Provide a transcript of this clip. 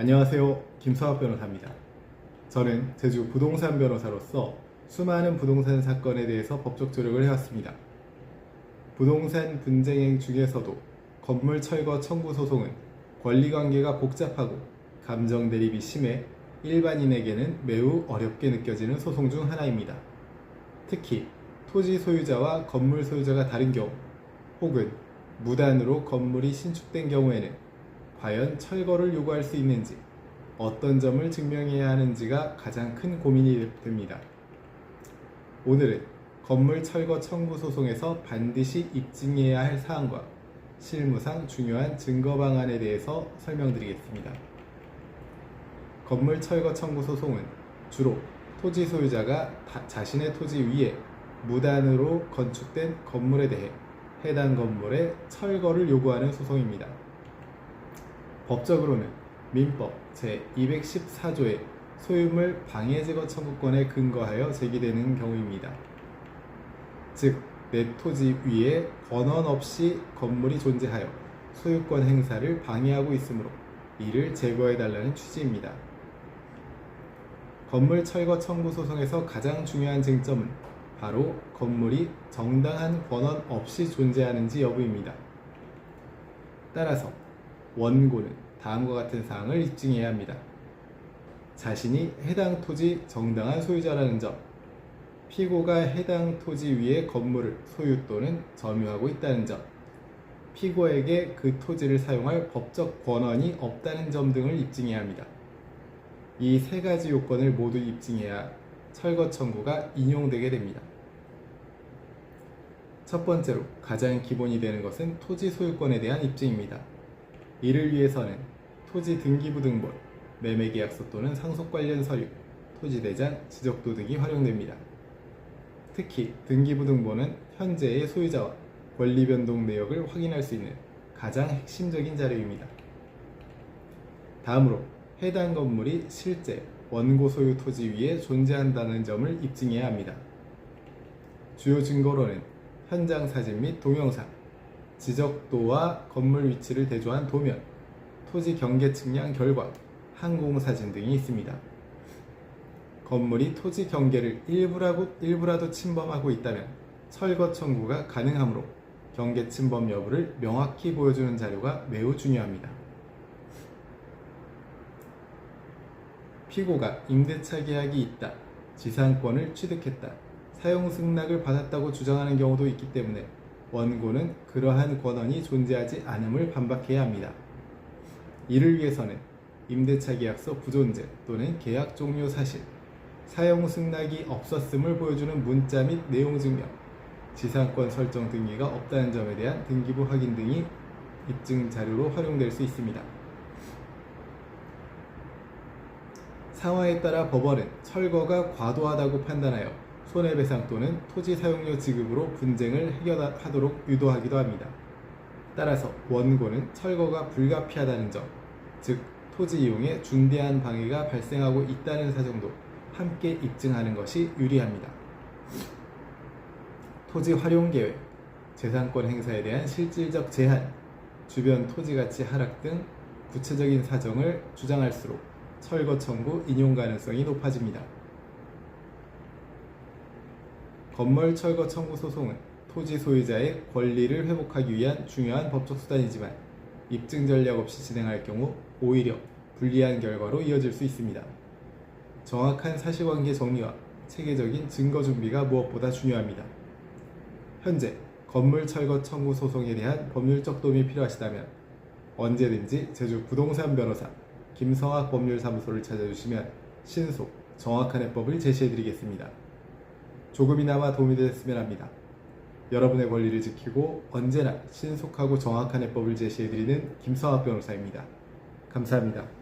안녕하세요. 김서학 변호사입니다. 저는 제주 부동산 변호사로서 수많은 부동산 사건에 대해서 법적 조력을 해왔습니다. 부동산 분쟁행 중에서도 건물 철거 청구 소송은 권리관계가 복잡하고 감정 대립이 심해 일반인에게는 매우 어렵게 느껴지는 소송 중 하나입니다. 특히 토지 소유자와 건물 소유자가 다른 경우 혹은 무단으로 건물이 신축된 경우에는 과연 철거를 요구할 수 있는지, 어떤 점을 증명해야 하는지가 가장 큰 고민이 됩니다. 오늘은 건물 철거 청구 소송에서 반드시 입증해야 할 사항과 실무상 중요한 증거 방안에 대해서 설명드리겠습니다. 건물 철거 청구 소송은 주로 토지 소유자가 자신의 토지 위에 무단으로 건축된 건물에 대해 해당 건물의 철거를 요구하는 소송입니다. 법적으로는 민법 제214조의 소유물 방해제거 청구권에 근거하여 제기되는 경우입니다. 즉, 내 토지 위에 권한 없이 건물이 존재하여 소유권 행사를 방해하고 있으므로 이를 제거해달라는 취지입니다. 건물 철거 청구 소송에서 가장 중요한 쟁점은 바로 건물이 정당한 권한 없이 존재하는지 여부입니다. 따라서 원고는 다음과 같은 사항을 입증해야 합니다. 자신이 해당 토지 정당한 소유자라는 점, 피고가 해당 토지 위에 건물을 소유 또는 점유하고 있다는 점, 피고에게 그 토지를 사용할 법적 권한이 없다는 점 등을 입증해야 합니다. 이 세 가지 요건을 모두 입증해야 철거 청구가 인용되게 됩니다. 첫 번째로 가장 기본이 되는 것은 토지 소유권에 대한 입증입니다. 이를 위해서는 토지 등기부 등본, 매매계약서 또는 상속 관련 서류, 토지대장, 지적도 등이 활용됩니다. 특히 등기부 등본은 현재의 소유자와 권리 변동 내역을 확인할 수 있는 가장 핵심적인 자료입니다. 다음으로 해당 건물이 실제 원고 소유 토지 위에 존재한다는 점을 입증해야 합니다. 주요 증거로는 현장 사진 및 동영상, 지적도와 건물 위치를 대조한 도면, 토지 경계 측량 결과, 항공사진 등이 있습니다. 건물이 토지 경계를 일부라도 침범하고 있다면 철거 청구가 가능하므로 경계 침범 여부를 명확히 보여주는 자료가 매우 중요합니다. 피고가 임대차 계약이 있다, 지상권을 취득했다, 사용 승낙을 받았다고 주장하는 경우도 있기 때문에 원고는 그러한 권한이 존재하지 않음을 반박해야 합니다. 이를 위해서는 임대차 계약서 부존재 또는 계약 종료 사실, 사용 승낙이 없었음을 보여주는 문자 및 내용 증명, 지상권 설정 등기가 없다는 점에 대한 등기부 확인 등이 입증 자료로 활용될 수 있습니다. 상황에 따라 법원은 철거가 과도하다고 판단하여 손해배상 또는 토지 사용료 지급으로 분쟁을 해결하도록 유도하기도 합니다. 따라서 원고는 철거가 불가피하다는 점, 즉 토지 이용에 중대한 방해가 발생하고 있다는 사정도 함께 입증하는 것이 유리합니다. 토지 활용 계획, 재산권 행사에 대한 실질적 제한, 주변 토지 가치 하락 등 구체적인 사정을 주장할수록 철거 청구 인용 가능성이 높아집니다. 건물 철거 청구 소송은 토지 소유자의 권리를 회복하기 위한 중요한 법적 수단이지만 입증 전략 없이 진행할 경우 오히려 불리한 결과로 이어질 수 있습니다. 정확한 사실관계 정리와 체계적인 증거 준비가 무엇보다 중요합니다. 현재 건물 철거 청구 소송에 대한 법률적 도움이 필요하시다면 언제든지 제주 부동산 변호사 김성학 법률사무소를 찾아주시면 신속, 정확한 해법을 제시해드리겠습니다. 조금이나마 도움이 되셨으면 합니다. 여러분의 권리를 지키고 언제나 신속하고 정확한 해법을 제시해드리는 김성학 변호사입니다. 감사합니다.